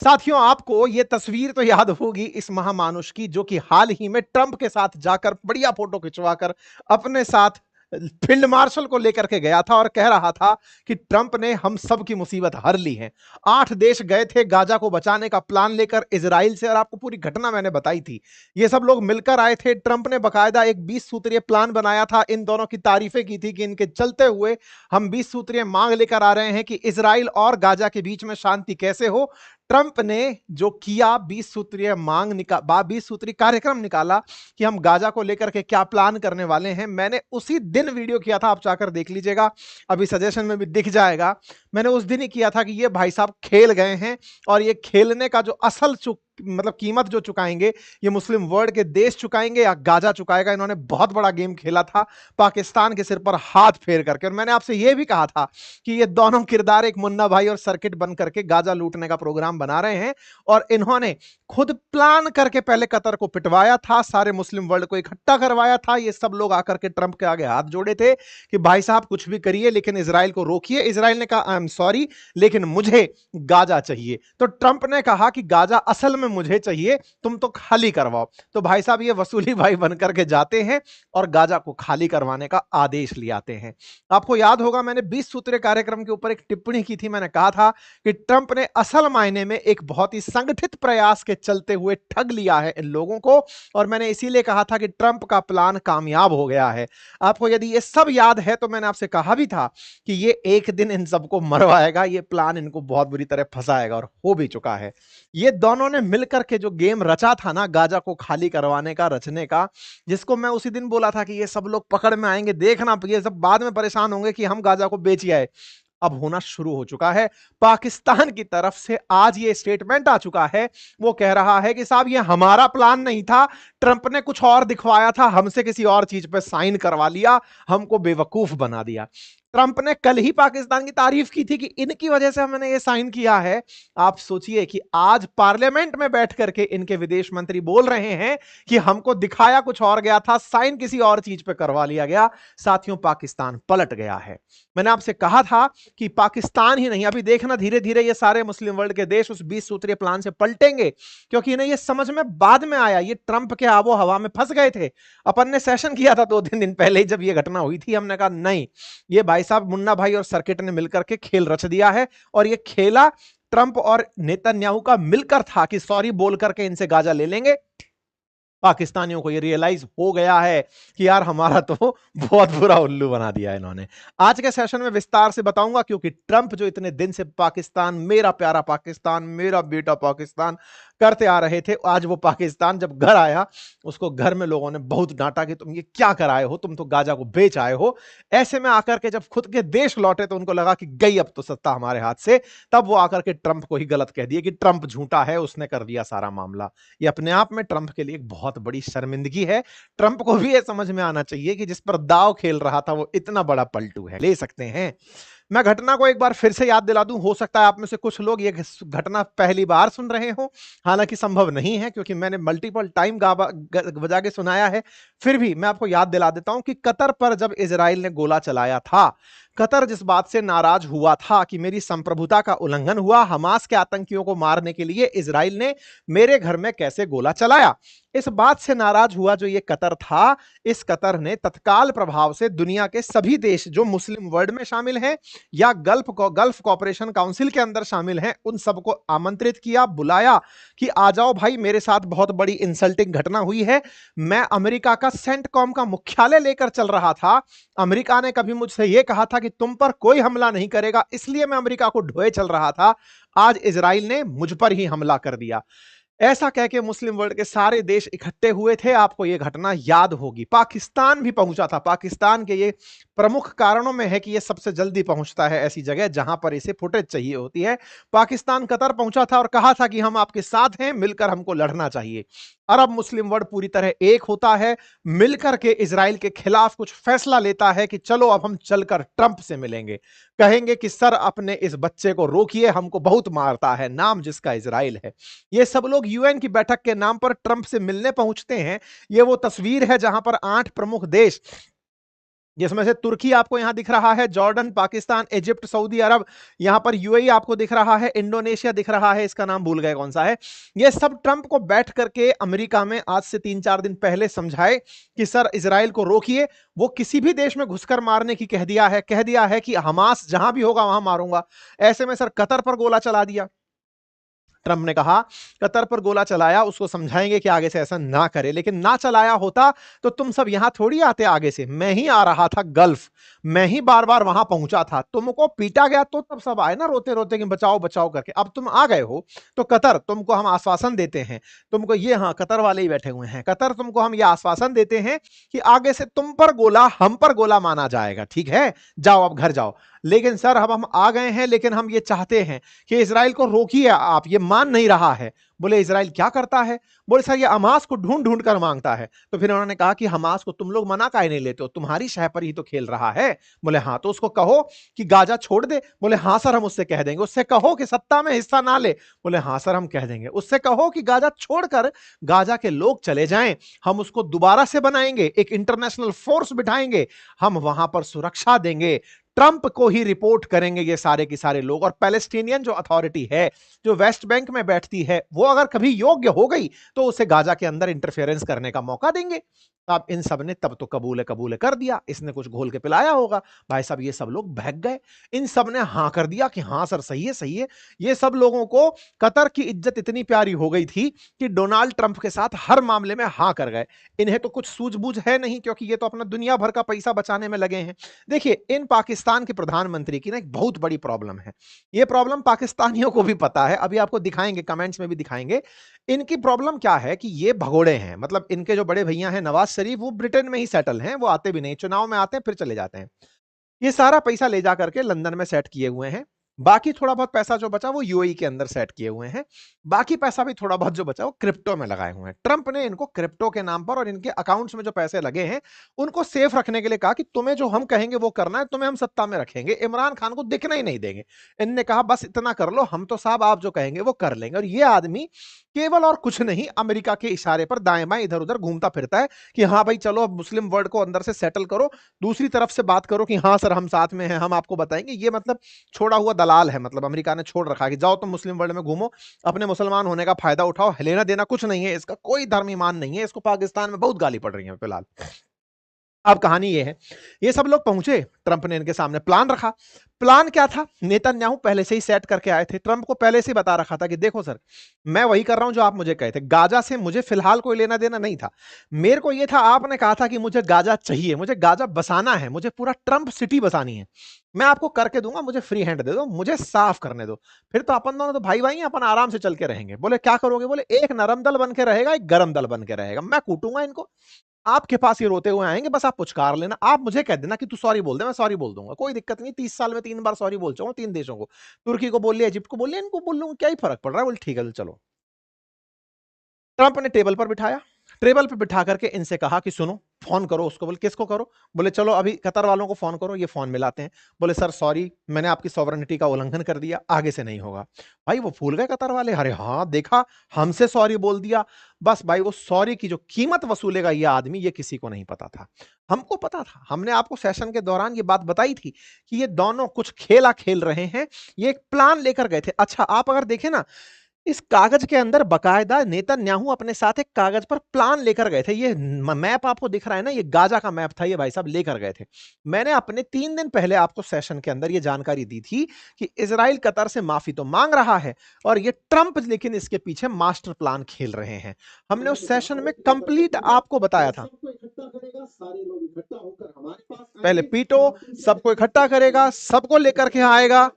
साथियों, आपको ये तस्वीर तो याद होगी इस महामानुष की, जो कि हाल ही में ट्रंप के साथ जाकर बढ़िया फोटो खिंचवाकर अपने साथ फील्ड मार्शल को लेकर के गया था और कह रहा था कि ट्रंप ने हम सब की मुसीबत हर ली है। 8 देश गए थे गाजा को बचाने का प्लान लेकर इजराइल से, और आपको पूरी घटना मैंने बताई थी। ये सब लोग मिलकर आए थे। ट्रंप ने बकायदा एक 20 सूत्रीय प्लान बनाया था। इन दोनों की तारीफें की थी कि इनके चलते हुए हम 20 सूत्रीय मांग लेकर आ रहे हैं कि इजराइल और गाजा के बीच में शांति कैसे हो। ट्रंप ने जो किया, 20 सूत्रीय मांग निकाल 20 सूत्रीय कार्यक्रम निकाला कि हम गाजा को लेकर के क्या प्लान करने वाले हैं। मैंने उसी दिन वीडियो किया था, आप जाकर देख लीजिएगा, अभी सजेशन में भी दिख जाएगा। मैंने उस दिन ही किया था कि ये भाई साहब खेल गए हैं, और ये खेलने का जो असल मतलब कीमत जो चुकाएंगे, ये मुस्लिम वर्ल्ड के देश चुकाएंगे या गाजा चुकाएगा। इन्होंने बहुत बड़ा गेम खेला था पाकिस्तान के सिर पर हाथ फेर करके। और मैंने आपसे यह भी कहा था कि ये दोनों किरदार एक मुन्ना भाई और सर्किट बन करके गाजा लूटने का प्रोग्राम बना रहे हैं, और इन्होंने खुद प्लान करके पहले कतर को पिटवाया था, सारे मुस्लिम वर्ल्ड को इकट्ठा करवाया था। ये सब लोग आकर के ट्रंप के आगे हाथ जोड़े थे कि भाई साहब कुछ भी करिए लेकिन इसराइल को रोकिए। इसराइल ने कहा आई एम सॉरी, लेकिन मुझे गाजा चाहिए। तो ट्रंप ने कहा कि गाजा असल में मुझे चाहिए, तुम तो खाली करवाओ। तो भाई साहब ये वसूली भाई बनकर के जाते हैं और गाजा को खाली करवाने का आदेश ले आते हैं। आपको याद होगा, मैंने 20 सूत्रीय कार्यक्रम के ऊपर एक टिप्पणी की थी। मैंने कहा था कि ट्रंप ने असल मायने में एक बहुत ही संगठित प्रयास के चलते हुए ठग लिया है इन लोगों को, और मैंने इसीलिए कहा था कि ट्रंप का प्लान कामयाब हो गया है। आपको यदि ये सब याद है तो मैंने आपसे कहा भी था कि ये एक दिन इन सबको मरवाएगा, ये प्लान इनको बहुत बुरी तरह फंसाएगा, और हो भी चुका है। ये दोनों ने मिलकर के जो गेम रचा था ना, गाजा को खाली करवाने का, रचने का, जिसको मैं उसी दिन बोला था कि ये सब लोग पकड़ में आएंगे, देखना ये सब बाद में परेशान होंगे कि हम गाजा को बेच आए, अब होना शुरू हो चुका है। पाकिस्तान की तरफ से आज ये स्टेटमेंट आ चुका है, वो कह रहा है कि साहब ये हमारा प्लान नहीं था, ट्रंप ने कुछ और दिखवाया था, हमसे किसी और चीज पे साइन करवा लिया, हमको बेवकूफ बना दिया। ट्रंप ने कल ही पाकिस्तान की तारीफ की थी कि इनकी वजह से हमने ये साइन किया है। आप सोचिए कि आज पार्लियामेंट में बैठ करके इनके विदेश मंत्री बोल रहे हैं कि हमको दिखाया कुछ और गया था, साइन किसी और चीज पे करवा लिया गया। साथियों, पाकिस्तान पलट गया है। मैंने आपसे कहा था कि पाकिस्तान ही नहीं, अभी देखना धीरे धीरे ये सारे मुस्लिम वर्ल्ड के देश उस 20 सूत्रीय प्लान से पलटेंगे, क्योंकि इन्हें ये समझ में बाद में आया, ये ट्रंप के आबो हवा में फंस गए थे। अपन ने सेशन किया था 2-3 दिन पहले ही, जब ये घटना हुई थी, हमने कहा नहीं, ये भाई साहब मुन्ना भाई और सर्किट ने मिलकर के खेल रच दिया है, और ये खेला ट्रंप और नेतन्याहू का मिलकर था कि सॉरी बोल करके इनसे गाजा ले लेंगे। पाकिस्तानियों को ये रियलाइज हो गया है कि यार हमारा तो बहुत बुरा उल्लू बना दिया इन्होंने। आज के सेशन में विस्तार से बताऊंगा, क्योंकि ट्रंप जो इतने दिन से पाकिस्तान, मेरा प्यारा पाकिस्तान, मेरा बेटा पाकिस्तान करते आ रहे थे, आज वो पाकिस्तान जब घर आया, उसको घर में लोगों ने बहुत डांटा कि तुम ये क्या कराए हो, तुम तो गाजा को बेच आए हो। ऐसे में आकर के जब खुद के देश लौटे तो उनको लगा कि गई अब तो सत्ता हमारे हाथ से, तब वो आकर के ट्रंप को ही गलत कह दिए कि ट्रंप झूठा है, उसने कर दिया सारा मामला। ये अपने आप में ट्रंप के लिए एक बहुत बड़ी शर्मिंदगी है। ट्रंप को भी ये समझ में आना चाहिए कि जिस पर दाव खेल रहा था वो इतना बड़ा पलटू है। ले सकते हैं। मैं घटना को एक बार फिर से याद दिला दूं, हो सकता है आप में से कुछ लोग ये घटना पहली बार सुन रहे हो, हालांकि संभव नहीं है क्योंकि मैंने मल्टीपल टाइम बजा के सुनाया है। फिर भी मैं आपको याद दिला देता हूं कि कतर पर जब इजराइल ने गोला चलाया था, कतर जिस बात से नाराज हुआ था कि मेरी संप्रभुता का उल्लंघन हुआ, हमास के आतंकियों को मारने के लिए इजराइल ने मेरे घर में कैसे गोला चलाया, इस बात से नाराज हुआ जो ये कतर था। इस कतर ने तत्काल प्रभाव से दुनिया के सभी देश जो मुस्लिम वर्ल्ड में शामिल हैं या गल्फ कॉपरेशन काउंसिल के अंदर शामिल हैं, उन सबको आमंत्रित किया, बुलाया कि आ जाओ भाई, मेरे साथ बहुत बड़ी इंसल्टिंग घटना हुई है। मैं अमेरिका का सेंटकॉम का मुख्यालय लेकर चल रहा था। अमेरिका ने कभी मुझसे यह कहा था कि तुम पर कोई हमला नहीं करेगा, इसलिए मैं अमेरिका को ढोए चल रहा था। आज इजराइल ने मुझ पर ही हमला कर दिया। ऐसा कह के मुस्लिम वर्ल्ड के सारे देश इकट्ठे हुए थे। आपको यह घटना याद होगी। पाकिस्तान भी पहुंचा था। पाकिस्तान के ये प्रमुख कारणों में है कि यह सबसे जल्दी पहुंचता है ऐसी जगह जहां पर इसे फुटेज चाहिए होती है। पाकिस्तान कतर पहुंचा था और कहा था कि हम आपके साथ हैं, मिलकर हमको लड़ना चाहिए। अरब मुस्लिम वर्ल्ड पूरी तरह एक होता है, मिलकर के इजराइल के खिलाफ कुछ फैसला लेता है कि चलो अब हम चलकर ट्रंप से मिलेंगे, कहेंगे कि सर अपने इस बच्चे को रोकिए, हमको बहुत मारता है, नाम जिसका इजराइल है। ये सब लोग यूएन की बैठक के नाम पर ट्रंप से मिलने पहुंचते हैं। ये वो तस्वीर है जहां पर 8 प्रमुख देश जिसमें से तुर्की आपको यहां दिख रहा है, जॉर्डन, पाकिस्तान, इजिप्ट, सऊदी अरब, यहां पर यूएई आपको दिख रहा है, इंडोनेशिया दिख रहा है, इसका नाम भूल गए कौन सा है। ये सब ट्रंप को बैठ करके अमेरिका में आज से 3-4 दिन पहले समझाए कि सर इजराइल को रोकिए, वो किसी भी देश में घुसकर मारने की कह दिया है कि हमास जहां भी होगा वहां मारूंगा। ऐसे में सर कतर पर गोला चला दिया। ट्रंप ने कहा कतर पर गोला चलाया, उसको समझाएंगे कि आगे से ऐसा ना करे, लेकिन ना चलाया होता तो तुम सब यहां थोड़ी आते, आगे से मैं ही आ रहा था गल्फ, मैं ही बार बार वहां पहुंचा था, तुमको पीटा गया तो तब सब आए ना रोते रोते कि बचाओ बचाओ करके। अब तुम आ गए हो तो कतर, तुमको हम आश्वासन देते हैं, तुमको ये, हाँ कतर वाले ही बैठे हुए हैं, कतर तुमको हम ये आश्वासन देते हैं कि आगे से तुम पर गोला हम पर गोला माना जाएगा, ठीक है, जाओ अब घर जाओ। लेकिन सर अब हम आ गए हैं, लेकिन हम ये चाहते हैं कि इसराइल को रोकिए आप, ये मान नहीं रहा है। बोले इसराइल क्या करता है? बोले सर ये हमास को ढूंढ ढूंढ कर मांगता है। तो फिर उन्होंने कहा कि हमास को तुम लोग मना काहे नहीं लेते हो, तुम्हारी शह पर ही तो खेल रहा है। बोले हाँ, तो उसको कहो कि गाजा छोड़ दे। बोले हाँ सर हम उससे कह देंगे। उससे कहो कि सत्ता में हिस्सा ना ले। बोले हाँ सर हम कह देंगे। उससे कहो कि गाजा छोड़कर गाजा के लोग चले जाएं, हम उसको दोबारा से बनाएंगे, एक इंटरनेशनल फोर्स बिठाएंगे, हम वहां पर सुरक्षा देंगे, ट्रंप को ही रिपोर्ट करेंगे ये सारे के सारे लोग। और पैलेस्टीनियन जो अथॉरिटी है, जो वेस्ट बैंक में बैठती है, वो अगर कभी योग्य हो गई तो उसे गाजा के अंदर इंटरफेरेंस करने का मौका देंगे। अब इन सब ने तब तो कबूल कबूल कर दिया, इसने कुछ घोल के पिलाया होगा भाई साहब, ये सब लोग बहक गए। इन सब ने हां कर दिया कि हां सर सही है सही है। ये सब लोगों को कतर की इज्जत इतनी प्यारी हो गई थी कि डोनाल्ड ट्रंप के साथ हर मामले में हां कर गए। इन्हें तो कुछ सूझबूझ है नहीं, क्योंकि ये तो अपना दुनिया भर का पैसा बचाने में लगे हैं। देखिए इन पाकिस्तान के प्रधानमंत्री की ना एक बहुत बड़ी प्रॉब्लम है, ये प्रॉब्लम पाकिस्तानियों को भी पता है, अभी आपको दिखाएंगे, कमेंट्स में भी दिखाएंगे। इनकी प्रॉब्लम क्या है कि ये भगोड़े हैं, मतलब इनके जो बड़े भैया हैं नवाज शरीफ, वो ब्रिटेन में ही सेटल हैं, वो आते भी नहीं, चुनाव में आते हैं फिर चले जाते हैं। ये सारा पैसा ले जा करके लंदन में सेट किए हुए हैं। बाकी थोड़ा बहुत पैसा जो बचा वो यूएई के अंदर सेट किए हुए हैं। बाकी पैसा भी थोड़ा बहुत जो बचा वो क्रिप्टो में लगाए हुए हैं। ट्रंप ने इनको क्रिप्टो के नाम पर और इनके अकाउंट्स में जो पैसे लगे हैं उनको सेफ रखने के लिए कहा कि तुम्हें जो हम कहेंगे वो करना है, तुम्हें हम सत्ता में रखेंगे, इमरान खान को दिखना ही नहीं देंगे। इनने कहा बस इतना कर लो, हम तो साहब आप जो कहेंगे वो कर लेंगे। और ये आदमी केवल और कुछ नहीं, अमेरिका के इशारे पर दाएं बाएं इधर उधर घूमता फिरता है कि हाँ भाई चलो अब मुस्लिम वर्ल्ड को अंदर से सेटल करो, दूसरी तरफ से बात करो कि हाँ सर हम साथ में हैं, हम आपको बताएंगे। ये मतलब छोड़ा हुआ दलाल है, मतलब अमेरिका ने छोड़ रखा है कि जाओ तुम मुस्लिम वर्ल्ड में घूमो, अपने मुसलमान होने का फायदा उठाओ, लेना देना कुछ नहीं है, इसका कोई धर्म ईमान नहीं है। इसको पाकिस्तान में बहुत गाली पड़ रही है फिलहाल। अब कहानी ये है, ये सब लोग पहुंचे, ट्रंप ने इनके सामने प्लान रखा। प्लान क्या था? नेतन्याहू पहले से ही सेट करके आए थे, ट्रंप को पहले से ही बता रखा था कि देखो सर मैं वही कर रहा हूं जो आप मुझे कहे थे, गाजा से मुझे फिलहाल कोई लेना देना नहीं था। मेरे को ये था, आपने कहा था कि मुझे गाजा चाहिए, मुझे गाजा बसाना है, मुझे पूरा ट्रंप सिटी बसानी है, मैं आपको करके दूंगा, मुझे फ्री हैंड दे दो, मुझे साफ करने दो, फिर तो अपन दोनों तो भाई भाई हैं, अपन आराम से चल के रहेंगे। बोले क्या करोगे? बोले एक नरम दल बन के रहेगा, एक गरम दल बन के रहेगा, मैं कूटूंगा इनको, आपके पास ये रोते हुए आएंगे, बस आप पुचकार लेना, आप मुझे कह देना कि तू सॉरी बोल दे, मैं सॉरी बोल दूंगा, कोई दिक्कत नहीं। 30 साल में 3 बार सॉरी बोल चुका हूं, 3 देशों को, तुर्की को बोल लिया, इजिप्ट को बोल लिया, इनको बोल लूंगा, क्या ही फर्क पड़ रहा है। बोले ठीक है चलो। ट्रंप ने टेबल पर बिठाया, टेबल पर बिठा करके इनसे कहा कि सुनो, फोन करो उसको। बोले किसको करो? बोले चलो अभी कतर वालों को फोन करो। ये फोन मिलाते हैं, बोले सर सॉरी, मैंने आपकी सॉवरेनिटी का उल्लंघन कर दिया, आगे से नहीं होगा। भाई वो फूल गए कतर वाले, अरे हाँ देखा, हमसे सॉरी बोल दिया। बस भाई वो सॉरी की जो कीमत वसूलेगा ये आदमी, ये किसी को नहीं पता था, हमको पता था। हमने आपको सेशन के दौरान ये बात बताई थी कि ये दोनों कुछ खेला खेल रहे हैं, ये एक प्लान लेकर गए थे। अच्छा आप अगर देखें ना, इस कागज के अंदर बकायदा नेतन्याहू अपने साथ एक कागज पर प्लान लेकर गए थे। ये मैप आपको दिख रहा है ना, ये गाजा का मैप था, ये भाई साहब लेकर गए थे। मैंने अपने 3 दिन पहले आपको सेशन के अंदर ये जानकारी दी थी कि इजराइल कतर से माफी तो मांग रहा है और ये ट्रंप लेकिन इसके पीछे मास्टर प्लान खेल रहे हैं। हमने उस सेशन में कंप्लीट आपको बताया था। पहले पीटो, सबको इकट्ठा करेगा, सबको लेकर के आएगा,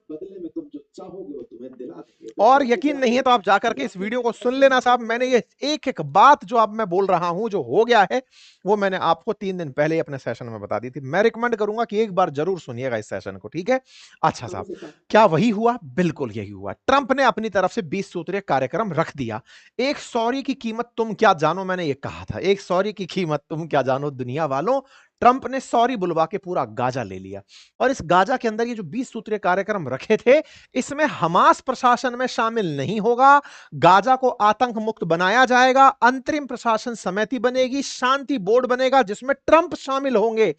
और यकीन नहीं है तो आप जाकर के इस वीडियो को सुन लेना साहब। मैंने ये एक एक बात जो अब मैं बोल रहा हूं जो हो गया है, वो मैंने आपको 3 दिन पहले अपने सेशन में बता दी थी। मैं रिकमेंड करूंगा कि एक बार जरूर सुनिएगा इस सेशन को, ठीक है? अच्छा साहब, क्या वही हुआ? बिल्कुल यही हुआ। ट्रंप ने अपनी तरफ से 20 सूत्रीय कार्यक्रम रख दिया। एक सॉरी की कीमत तुम क्या जानो, मैंने ये कहा था, एक सॉरी की कीमत तुम क्या जानो दुनिया वालों। ट्रंप ने सॉरी बुलवा के पूरा गाजा ले लिया, और इस गाजा के अंदर ये जो 20 सूत्रीय कार्यक्रम रखे थे, इसमें हमास प्रशासन में शामिल नहीं होगा, गाजा को आतंक मुक्त बनाया जाएगा, अंतरिम प्रशासन समिति बनेगी, शांति बोर्ड बनेगा जिसमें ट्रंप शामिल होंगे,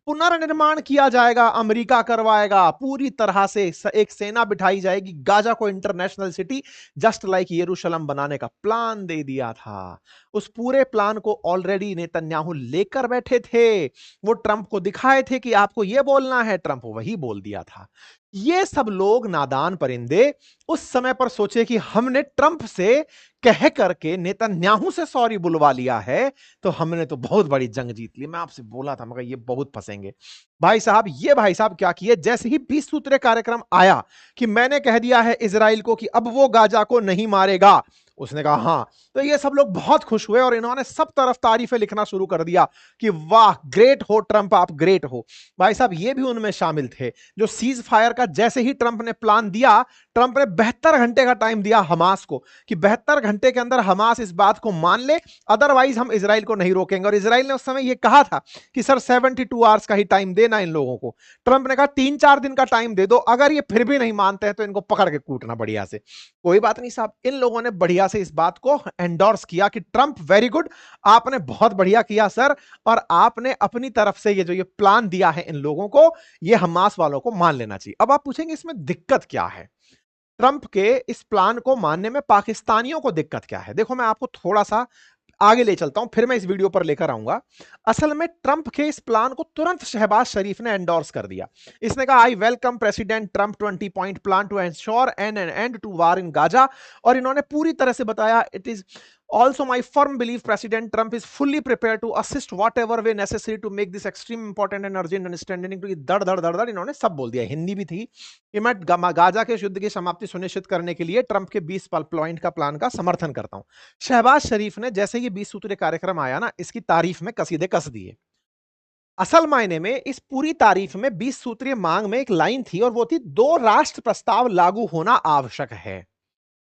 पुनर्निर्माण किया जाएगा, अमेरिका करवाएगा, पूरी तरह से एक सेना बिठाई जाएगी, गाजा को इंटरनेशनल सिटी जस्ट लाइक यरूशलेम बनाने का प्लान दे दिया था। उस पूरे प्लान को ऑलरेडी नेतन्याहू लेकर बैठे थे, वो ट्रंप को दिखाए थे कि आपको ये बोलना है, ट्रंप वही बोल दिया था। ये सब लोग नादान परिंदे उस समय पर सोचे कि हमने ट्रंप से कह करके नेतन्याहू से सॉरी बुलवा लिया है, तो हमने तो बहुत बड़ी जंग जीत ली। मैं आपसे बोला था मगर ये बहुत फंसेंगे। भाई साहब क्या किए, जैसे ही 20 सूत्रीय कार्यक्रम आया कि मैंने कह दिया है इजराइल को कि अब वो गाजा को नहीं मारेगा, उसने कहा हां, तो ये सब लोग बहुत खुश हुए और इन्होंने सब तरफ तारीफें लिखना शुरू कर दिया कि वाह ग्रेट हो ट्रंप, आप ग्रेट हो। भाई साहब ये भी उनमें शामिल थे जो सीज फायर का जैसे ही ट्रंप ने प्लान दिया, ट्रंप ने 72 घंटे का टाइम दिया हमास को कि 72 घंटे के अंदर हमास इस बात को मान ले, अदरवाइज हम इजराइल को नहीं रोकेंगे। और इजराइल ने उस समय यह कहा था कि सर 72 आवर्स का ही टाइम देना इन लोगों को। ट्रंप ने कहा 3-4 दिन का टाइम दे दो, अगर ये फिर भी नहीं मानते हैं तो इनको पकड़ के कूटना बढ़िया से। कोई बात नहीं साहब, इन लोगों ने बढ़िया से इस बात को एंडोर्स किया कि ट्रंप वेरी गुड, आपने बहुत बढ़िया किया सर, और आपने अपनी तरफ से ये जो ये प्लान दिया है इन लोगों को, ये हमास वालों को मान लेना चाहिए। अब आप पूछेंगे इसमें दिक्कत क्या है, ट्रंप के इस प्लान को मानने में पाकिस्तानियों को दिक्कत क्या है। देखो मैं आपको थोड़ा सा आगे ले चलता हूं, फिर मैं इस वीडियो पर लेकर आऊंगा। असल में ट्रंप के इस प्लान को तुरंत शहबाज शरीफ ने एंडोर्स कर दिया। इसने कहा I welcome President Trump 20 point plan to ensure an end to war in Gaza, और इन्होंने पूरी तरह से बताया इट इज also my firm belief President Trump is fully prepared to assist whatever way necessary to make this extreme important and urgent understanding to दड़ दड़ दड़ दड़ इन्होंने सब बोल दिया। हिंदी भी थी कि मैं गाजा के युद्ध की समाप्ति सुनिश्चित करने के लिए ट्रंप के 20 पॉइंट का प्लान का समर्थन करता हूं। शहबाज शरीफ ने जैसे ही 20 सूत्रीय कार्यक्रम आया ना, इसकी तारीफ में कसीदे कस दिए। असल मायने में इस पूरी तारीफ में 20 सूत्रीय मांग में एक लाइन थी और वो थी 2 राष्ट्र प्रस्ताव लागू होना आवश्यक है।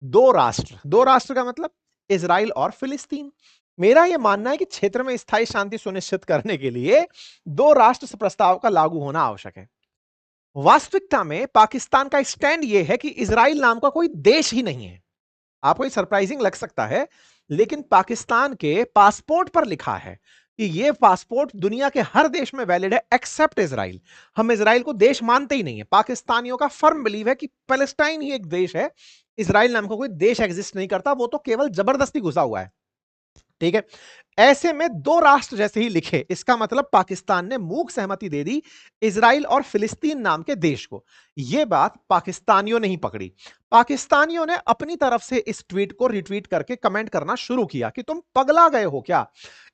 2 राष्ट्र का मतलब इजराइल और फिलिस्तीन। मेरा यह मानना है कि क्षेत्र में स्थायी शांति सुनिश्चित करने के लिए 2 राष्ट्र प्रस्ताव का लागू होना आवश्यक है। वास्तविकता में पाकिस्तान का स्टैंड यह है कि इजराइल नाम का कोई देश ही नहीं है। आपको सरप्राइजिंग लग सकता है, लेकिन पाकिस्तान के पासपोर्ट पर लिखा है कि यह पासपोर्ट दुनिया के हर देश में वैलिड है एक्सेप्ट इजराइल। हम इजराइल को देश मानते ही नहीं है। पाकिस्तानियों का फर्म बिलीव है कि पैलेस्टाइन ही एक देश है, इजराइल नाम का कोई देश एग्जिस्ट नहीं करता, वो तो केवल जबरदस्ती घुसा हुआ है। ठीक है, ऐसे में 2 राष्ट्र जैसे ही लिखे, इसका मतलब पाकिस्तान ने मूक सहमति दे दी इजराइल और फिलिस्तीन नाम के देश को। यह बात पाकिस्तानियों ने ही पकड़ी। पाकिस्तानियों ने अपनी तरफ से इस ट्वीट को रिट्वीट करके कमेंट करना शुरू किया कि तुम पगला गए हो क्या,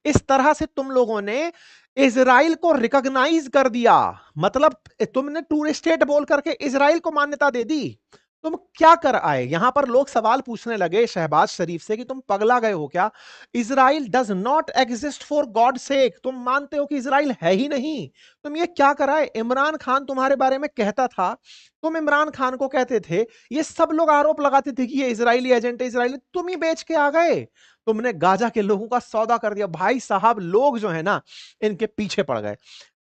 इस तरह से तुम लोगों ने इजराइल को रिकॉग्नाइज कर दिया, मतलब तुमने 2 स्टेट बोल करके इजराइल को मान्यता दे दी, तुम क्या कर आए। यहां पर लोग सवाल पूछने लगे शहबाज शरीफ से कि तुम पगला गए हो क्या, Israel does not exist for God sake, तुम मानते हो कि इजराइल है ही नहीं, तुम ये क्या कराए। इमरान खान तुम्हारे बारे में कहता था, तुम इमरान खान को कहते थे, ये सब लोग आरोप लगाते थे कि ये इजरायली एजेंट है, इजरायली, तुम ही बेच के आ गए, तुमने गाजा के लोगों का सौदा कर दिया। भाई साहब लोग जो है ना इनके पीछे पड़ गए,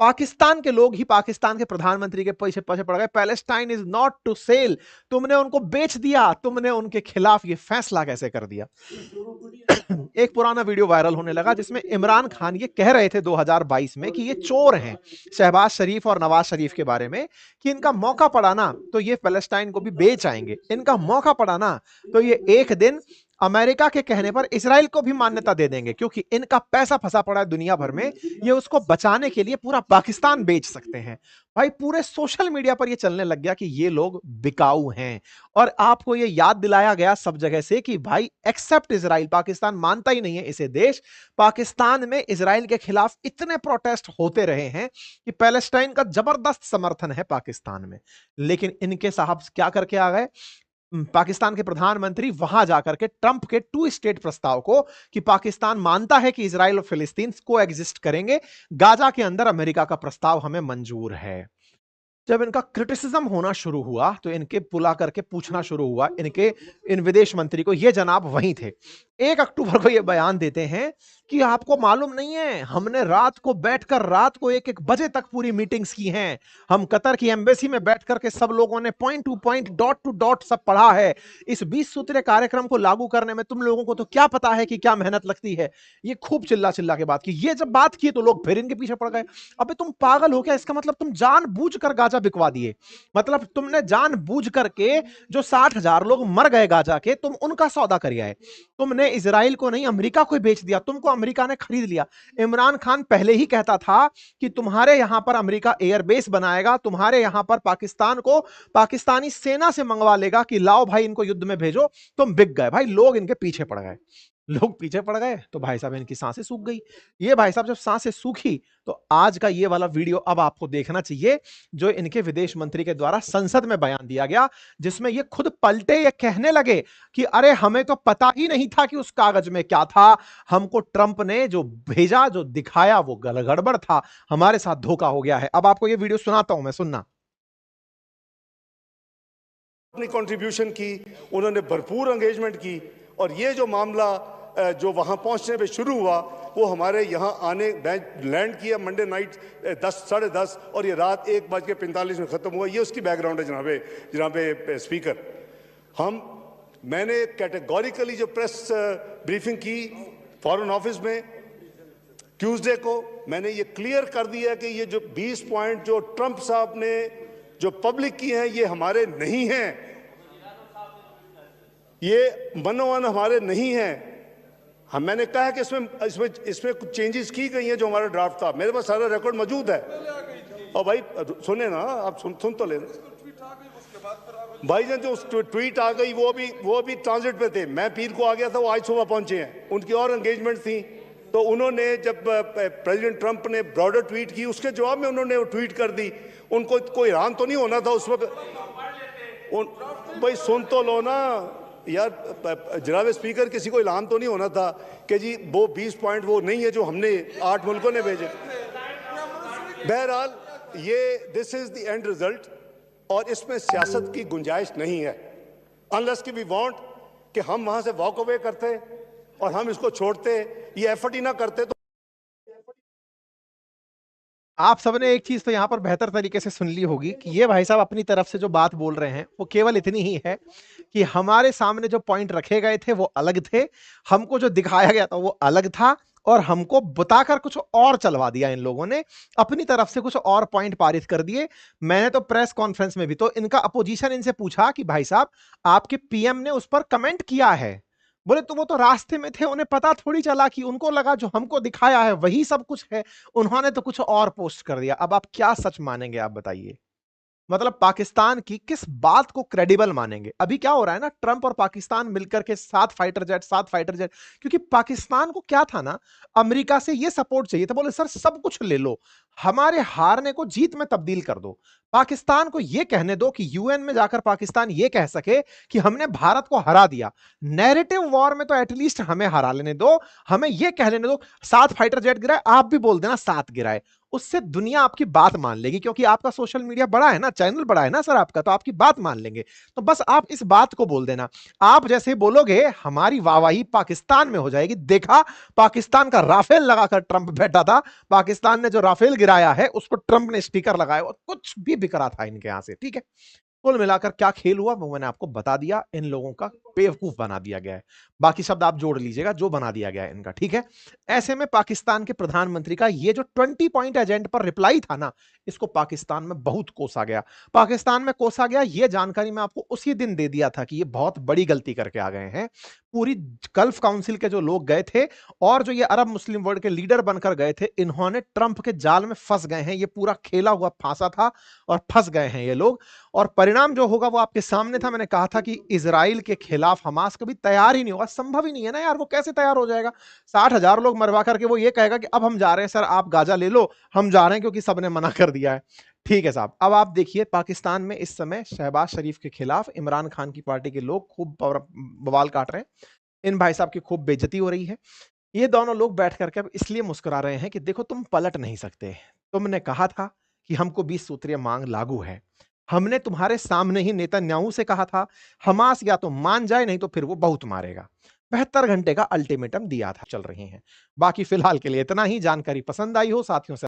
पाकिस्तान के लोग ही पाकिस्तान के प्रधानमंत्री के पीछे पड़ गए। Palestine is not to sell, तुमने उनको बेच दिया, तुमने उनके खिलाफ ये फैसला कैसे कर दिया। एक पुराना वीडियो वायरल होने लगा जिसमें इमरान खान ये कह रहे थे 2022 में कि ये चोर हैं, शहबाज शरीफ और नवाज शरीफ के बारे में, कि इनका मौका पड़ा ना तो ये पैलेस्टाइन को भी बेच आएंगे, इनका मौका पड़ा ना तो ये एक दिन अमेरिका के कहने पर इजराइल को भी मान्यता दे देंगे, क्योंकि इनका पैसा फंसा पड़ा है दुनिया भर में, ये उसको बचाने के लिए पूरा पाकिस्तान बेच सकते हैं। भाई पूरे सोशल मीडिया पर ये चलने लग गया कि ये लोग बिकाऊ हैं, और आपको ये याद दिलाया गया सब जगह से कि भाई एक्सेप्ट इजराइल, पाकिस्तान मानता ही नहीं है इसे देश। पाकिस्तान में इजराइल के खिलाफ इतने प्रोटेस्ट होते रहे हैं कि पैलेस्टाइन का जबरदस्त समर्थन है पाकिस्तान में, लेकिन इनके साहब क्या करके आ गए, पाकिस्तान के प्रधानमंत्री वहां जाकर के ट्रंप के 2 स्टेट प्रस्ताव को, कि पाकिस्तान मानता है कि इजराइल और फिलिस्तीन को एग्जिस्ट करेंगे, गाजा के अंदर अमेरिका का प्रस्ताव हमें मंजूर है। जब इनका क्रिटिसिज्म होना शुरू हुआ तो इनके बुला करके पूछना शुरू हुआ, इन विदेश मंत्री को, ये जनाब वहीं थे, 1 अक्टूबर को ये बयान देते हैं कि आपको मालूम नहीं है, हमने रात को बैठकर रात को 1-1 बजे तक पूरी मीटिंग्स की हैं। हम कतर की एम्बेसी में बैठ कर के सब लोगों ने point two point, dot to dot सब पढ़ा है। इस 20 सूत्रीय कार्यक्रम को लागू करने में तुम लोगों को तो क्या पता है कि क्या मेहनत लगती है। ये खूब चिल्ला-चिल्ला के बात की। ये जब बात की तो लोग फिर इनके पीछे पड़ गए। अबे तुम पागल हो क्या? इसका मतलब तुम जानबूझकर गाजा बिकवा दिए। मतलब तुमने जानबूझ करके जो 60,000 लोग मर गए गाजा के, तुम उनका सौदा कर आए। तुमने इजराइल को नहीं अमेरिका को बेच दिया, तुमको अमेरिका ने खरीद लिया। इमरान खान पहले ही कहता था कि तुम्हारे यहां पर अमेरिका एयरबेस बनाएगा, तुम्हारे यहां पर पाकिस्तान को पाकिस्तानी सेना से मंगवा लेगा कि लाओ भाई इनको युद्ध में भेजो। तुम बिक गए भाई, लोग इनके पीछे पड़ गए। लोग पीछे पड़ गए तो भाई साहब इनकी सांसें सूख गई। ये भाई साहब जब सांसें सूखी तो आज का ये वाला वीडियो अब आपको देखना चाहिए, जो इनके विदेश मंत्री के द्वारा संसद में बयान दिया गया, जिसमें ये खुद पलटे, ये कहने लगे कि अरे हमें तो पता ही नहीं था कि उस कागज में क्या था। हमको ट्रंप ने जो भेजा, जो दिखाया वो गड़बड़ था, हमारे साथ धोखा हो गया है। अब आपको ये वीडियो सुनाता हूं मैं, सुनना। अपनी कंट्रीब्यूशन की, उन्होंने भरपूर एंगेजमेंट की और ये जो मामला जो वहाँ पहुँचने पे शुरू हुआ वो हमारे यहाँ आने लैंड किया मंडे नाइट 10 साढ़े 10 और ये रात 1:45 में ख़त्म हुआ। ये उसकी बैकग्राउंड है जनाबे स्पीकर। मैंने कैटेगोरिकली जो प्रेस ब्रीफिंग की फॉरेन ऑफिस में ट्यूसडे को, मैंने ये क्लियर कर दिया कि ये जो 20 पॉइंट जो ट्रंप साहब ने जो पब्लिक की हैं ये हमारे नहीं हैं, ये मनोवन हमारे नहीं हैं। मैंने कहा कि इसमें कुछ चेंजेस की गई हैं जो हमारा ड्राफ्ट था, मेरे पास सारा रिकॉर्ड मौजूद है। और भाई सुने ना, आप सुन तो ले भाई जान, जो ट्वीट आ गई वो भी ट्रांजिट पे थे। मैं पीर को आ गया था, वो आज सुबह पहुंचे हैं, उनकी और एंगेजमेंट थी। तो उन्होंने जब प्रेसिडेंट ट्रंप ने ब्रॉडर ट्वीट की, उसके जवाब में उन्होंने वो ट्वीट कर दी। उनको कोई हैरान तो नहीं होना था उस वक्त। भाई सुन तो लो ना यार जनाब स्पीकर, किसी को ऐलान तो नहीं होना था कि जी वो 20 पॉइंट वो नहीं है जो हमने 8 मुल्कों ने भेजे। बहरहाल ये this is the end result और इसमें सियासत की गुंजाइश नहीं है, अनलेस कि वी वांट कि हम वहां से वॉक अवे करते और हम इसको छोड़ते, ये एफर्ट ही ना करते। तो आप सबने एक चीज तो यहां पर बेहतर तरीके से सुन ली होगी कि ये भाई साहब अपनी तरफ से जो बात बोल रहे हैं वो केवल इतनी ही है कि हमारे सामने जो पॉइंट रखे गए थे वो अलग थे, हमको जो दिखाया गया था वो अलग था, और हमको बताकर कुछ और चलवा दिया इन लोगों ने, अपनी तरफ से कुछ और पॉइंट पारित कर दिए। मैंने तो प्रेस कॉन्फ्रेंस में भी तो इनका अपोजिशन इनसे पूछा कि भाई साहब आपके पीएम ने उस पर कमेंट किया है। बोले तो वो तो रास्ते में थे, उन्हें पता थोड़ी चला, कि उनको लगा जो हमको दिखाया है वही सब कुछ है, उन्होंने तो कुछ और पोस्ट कर दिया। अब आप क्या सच मानेंगे, आप बताइए। मतलब पाकिस्तान की किस बात को क्रेडिबल मानेंगे। अभी क्या हो रहा है ना, ट्रंप और पाकिस्तान मिलकर के 7 फाइटर जेट, क्योंकि पाकिस्तान को क्या था ना, अमेरिका से ये सपोर्ट चाहिए था। बोले सर सब कुछ ले लो, हमारे हारने को जीत में तब्दील कर दो। पाकिस्तान को यह कहने दो कि यूएन में जाकर पाकिस्तान यह कह सके कि हमने भारत को हरा दिया। नैरेटिव वॉर में तो एटलीस्ट हमें हरा लेने दो, हमें यह कह लेने दो 7 फाइटर जेट गिराए, आप भी बोल देना 7 गिराए। उससे दुनिया आपकी बात मान लेगी, क्योंकि आपका सोशल मीडिया बड़ा है ना, चैनल बड़ा है ना सर आपका, तो आपकी बात मान लेंगे। तो बस आप इस बात को बोल देना। आप जैसे बोलोगे हमारी वाहवाही पाकिस्तान में हो जाएगी। देखा, पाकिस्तान का राफेल लगाकर ट्रंप बैठा था, पाकिस्तान ने जो राफेल गिराया है उसको ट्रंप ने स्टिकर लगाया, कुछ भी बिक रहा था इनके यहां से। ठीक है, कुल मिलाकर क्या खेल हुआ वो मैंने आपको बता दिया। इन लोगों का बेवकूफ बना दिया गया है, बाकी शब्द आप जोड़ लीजिएगा, जो बना दिया गया है इनका। ठीक है, ऐसे में पाकिस्तान के प्रधानमंत्री का ये जो 20 पॉइंट एजेंडा पर रिप्लाई था ना, इसको पाकिस्तान में बहुत कोसा गया। पाकिस्तान में कोसा गया, ये जानकारी मैं आपको उसी दिन दे दिया था कि ये बहुत बड़ी गलती करके आ गए हैं। पूरी गल्फ काउंसिल के जो लोग गए थे और जो ये अरब मुस्लिम वर्ल्ड के लीडर बनकर गए थे, इन्होंने ट्रंप के जाल में फंस गए हैं। ये पूरा खेला हुआ फांसा था और फंस गए हैं ये लोग। और परिणाम जो होगा वो आपके सामने था। मैंने कहा था कि इजराइल के खिलाफ हमास कभी तैयार ही नहीं होगा, संभव ही नहीं है ना यार, वो कैसे तैयार हो जाएगा। 60,000 लोग मरवा करके वो ये कहेगा कि अब हम जा रहे हैं सर, आप गाजा ले लो, हम जा रहे हैं क्योंकि सबने मना कर दिया है। ठीक है साहब, अब आप देखिए पाकिस्तान में इस समय शहबाज शरीफ के खिलाफ इमरान खान की पार्टी के लोग खूब बवाल काट रहे हैं। इन भाई साहब की खूब बेइज्जती हो रही है। ये दोनों लोग बैठ करके अब इसलिए मुस्कुरा रहे हैं कि देखो तुम पलट नहीं सकते, तुमने कहा था कि हमको 20 सूत्रीय मांग लागू है, हमने तुम्हारे सामने ही नेतन्याहू से कहा था, हमास या तो मान जाए नहीं तो फिर वो बहुत मारेगा। 72 घंटे का अल्टीमेटम दिया था। चल रही हैं। बाकी फिलहाल के लिए इतना ही। जानकारी पसंद आई हो साथियों से